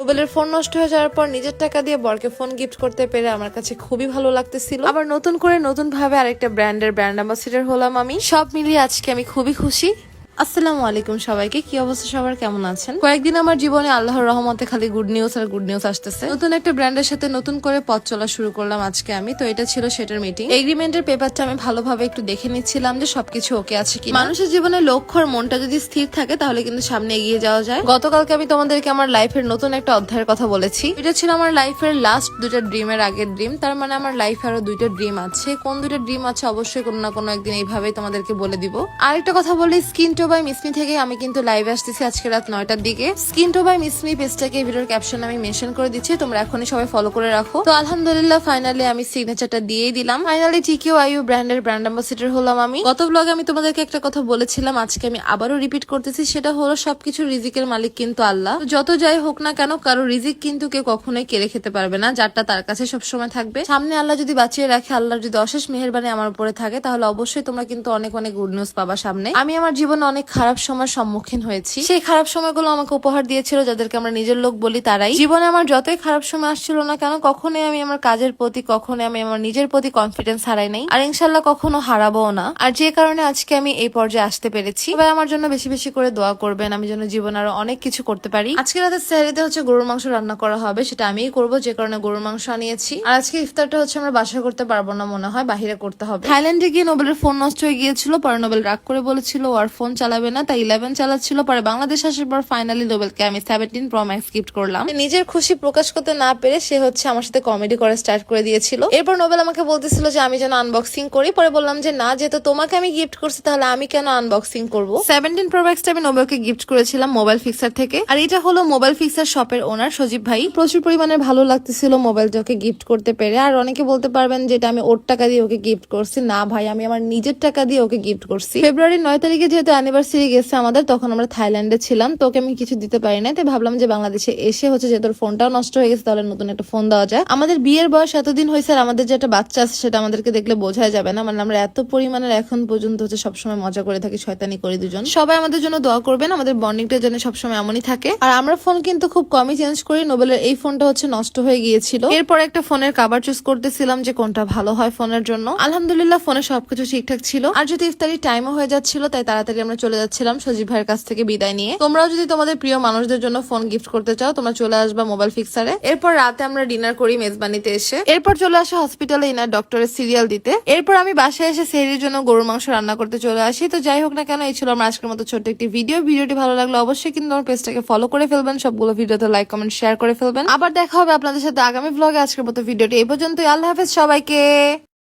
নোবেলের phone নষ্ট হয়ে যাওয়ার পর নিজের টাকা দিয়ে বরকে ফোন গিফট করতে পেরে আমার কাছে খুবই ভালো লাগতেছিল। আবার নতুন করে নতুন ভাবে আরেকটা ব্র্যান্ড অ্যাম্বাসেডর হলাম আমি। সব মিলিয়ে আজকে আমি খুবই খুশি। আসসালামু আলাইকুম সবাইকে, কি অবস্থা সবার, কেমন আছেন? কয়েকদিন আমার জীবনে আল্লাহর রহমতে খালি গুড নিউজ আর গুড নিউজ আসতেছে। নতুন একটা ব্র্যান্ডের সাথে নতুন করে পথ চলা শুরু করলাম আজকে আমি। তো এটা ছিল সেটার মিটিং। এগ্রিমেন্টের পেপারটা আমি ভালোভাবে একটু দেখে নিচ্ছিলাম যে সবকিছু ওকে আছে কি। মানুষের জীবনে লক্ষ্য আর মনটা যদি স্থির থাকে তাহলে কিন্তু সামনে এগিয়ে যাওয়া যায়। গতকালকে আমি তোমাদেরকে আমার লাইফের নতুন একটা অধ্যায়ের কথা বলেছি। এটা ছিল আমার লাইফের লাস্ট দুইটা ড্রিমের আগের ড্রিম। তার মানে আমার লাইফে আরো দুইটা ড্রিম আছে। কোন দুইটা ড্রিম আছে অবশ্যই কোনো না কোনো একদিন এইভাবেই তোমাদেরকে বলে দিব। আরেকটা কথা বলি, স্কিন টো বাই মিসমি থেকে আমি কিন্তু লাইভে আসতেছি আজকে রাত 9টার দিকে। স্কিন টো বাই মিসমি পেজটাকে ভিডিওর ক্যাপশনে আমি মেনশন করে দিচ্ছি, তোমরা এখনই সবাই ফলো করে রাখো। তো আলহামদুলিল্লাহ ফাইনালি আমি সিগনেচারটা দিয়েই দিলাম। ফাইনালি TQIU ব্র্যান্ড অ্যাম্বাসেডর হলাম আমি। গত ব্লগে আমি তোমাদেরকে একটা কথা বলেছিলাম, আজকে আমি আবারও রিপিট করতেছি, সেটা হলো সবকিছু রিজিকের মালিক কিন্তু আল্লাহ। যত যাই হোক না কেন কারো রিজিক কিন্তু কেউ কখনোই কেড়ে খেতে পারবে না, যারটা তার কাছে সবসময় থাকবে। সামনে আল্লাহ যদি বাঁচিয়ে রাখে, আল্লাহর যদি অশেষ মেহেরবানি আমার উপরে থাকে, তাহলে অবশ্যই তোমরা কিন্তু অনেক অনেক গুড নিউজ পাবা সামনে। আমি আমার জীবনে অনেক খারাপ সময়ের সম্মুখীন হয়েছি। সেই খারাপ সময়গুলো আমাকে উপহার দিয়েছিল যাদেরকে আমরা নিজের লোক বলি তারাই। জীবনে আমার যতই খারাপ সময় আসছিল না কেন, কখনোই আমি আমার কাজের প্রতি, কখনোই আমি আমার নিজের প্রতি কনফিডেন্স হারাই নাই, আর ইনশাল্লাহ কখনো হারাবোও না। আর যে কারণে আজকে আমি এই পর্যায়ে আসতে পেরেছি। সবাই আমার জন্য বেশি বেশি করে দোয়া করবেন, আমি যেন জীবনে আরো অনেক কিছু করতে পারি। আজকে রাতে সেহরিতে হচ্ছে গরুর মাংস রান্না করা হবে, সেটা আমিই করবো, যে কারণে গরুর মাংস আনিয়েছি। আর আজকে ইফতারটা হচ্ছে আমরা বাসায় করতে পারবো না, মনে হয় বাহিরে করতে হবে। থাইল্যান্ডে গিয়ে নোবেলের ফোন নষ্ট হয়ে গিয়েছিল, পরে নোবেল রাগ করে বলেছিল ও আর ফোন চালাবে না, তাই 11 চালাচ্ছিল। পরে বাংলাদেশ আসার পর ফাইনালি নোবেলকে আমি 17 Pro Max গিফট করলাম। নিজের খুশি প্রকাশ করতে না পেরে সে হচ্ছে আমার সাথে কমেডি করা স্টার্ট করে দিয়েছিল। এরপর নোবেল আমাকে বলতেছিল যে আমি যেন আনবক্সিং করি। পরে বললাম যে না, যেহেতু তোমাকে আমি গিফট করছি তাহলে আমি কেন আনবক্সিং করব। 17 Pro Max টা আমি নোবেলকে গিফট করেছিলাম মোবাইল ফিক্সার থেকে। আর এটা হলো মোবাইল ফিক্সার শপের ওনার সজীব ভাই। প্রচুর পরিমাণে ভালো লাগতেছিল মোবাইলটা ওকে গিফট করতে পেরে। আর অনেকে বলতে পারবেন যেটা আমি ওর টাকা দিয়ে ওকে গিফট করছি। না ভাই, আমি আমার নিজের টাকা দিয়ে ওকে গিফট করছি। ফেব্রুয়ারি 9 তারিখে যেহেতু অ্যানিভার্সারি গেছে আমাদের, তখন আমরা থাইল্যান্ডে ছিলাম, তো ওকে আমি কিছু দিতে পারি না। তাই ভাবলাম যে বাংলাদেশে এসে হচ্ছে যে তোর ফোনটাও নষ্ট হয়ে গেছে, তাহলে নতুন একটা ফোন দেওয়া যায়। আমাদের বিয়ের বয়স এতদিন হয়েছে আর আমাদের যে একটা বাচ্চা আছে সেটা আমাদেরকে দেখলে বোঝাই যাবে না। মানে আমরা এত পরিমাণের এখন পর্যন্ত হচ্ছে সবসময় মজা করে থাকি, শয়তানি করি দুজন। সবাই আমাদের জন্য দোয়া করবেন, আমাদের বন্ডিংটা যেন সবসময় এমনই থাকে। আর আমরা ফোন কিন্তু খুব কমই চেঞ্জ করি। নোবেলের এই ফোনটা হচ্ছে নষ্ট হয়ে গিয়েছিল। এরপর একটা ফোনের কভার চুজ করতেছিলাম যে কোনটা ভালো হয় ফোনের জন্য। আলহামদুলিল্লাহ ফোনে সবকিছু ঠিকঠাক ছিল। আর যদি ইফতারি টাইমও হয়ে যাচ্ছিল, তাই তাড়াতাড়ি আমরা চলে যাচ্ছিলাম সজীব ভাইয়ের কাছ থেকে বিদায় নিয়ে। তোমরাও যদি তোমাদের প্রিয় মানুষদের জন্য ফোন গিফট করতে চাও, তোমরা চলে আসবা মোবাইল ফিক্সারে। এরপর রাতে আমরা ডিনার করি মেজবানিতে এসে। এরপর চলে আসে হসপিটালে ইনার ডক্টরের সিরিয়াল দিতে। এরপর আমি বাসায় এসে সেহরির জন্য গরুর মাংস রান্না করতে চলে আসি। তো যাই হোক না কেন, এই ছিল আমার আজকের মতো ছোট্ট একটি ভিডিও। ভিডিওটি ভালো লাগলে অবশ্যই কিন্তু আমার পেজটাকে ফলো করে ফেলবেন, সবগুলো ভিডিওতে লাইক কমেন্ট শেয়ার করে ফেলবেন। আবার দেখা হবে আপনাদের সাথে আগামী ব্লগে। আজকের মতো ভিডিওটি এই পর্যন্তই। আল্লাহ হাফেজ সবাইকে।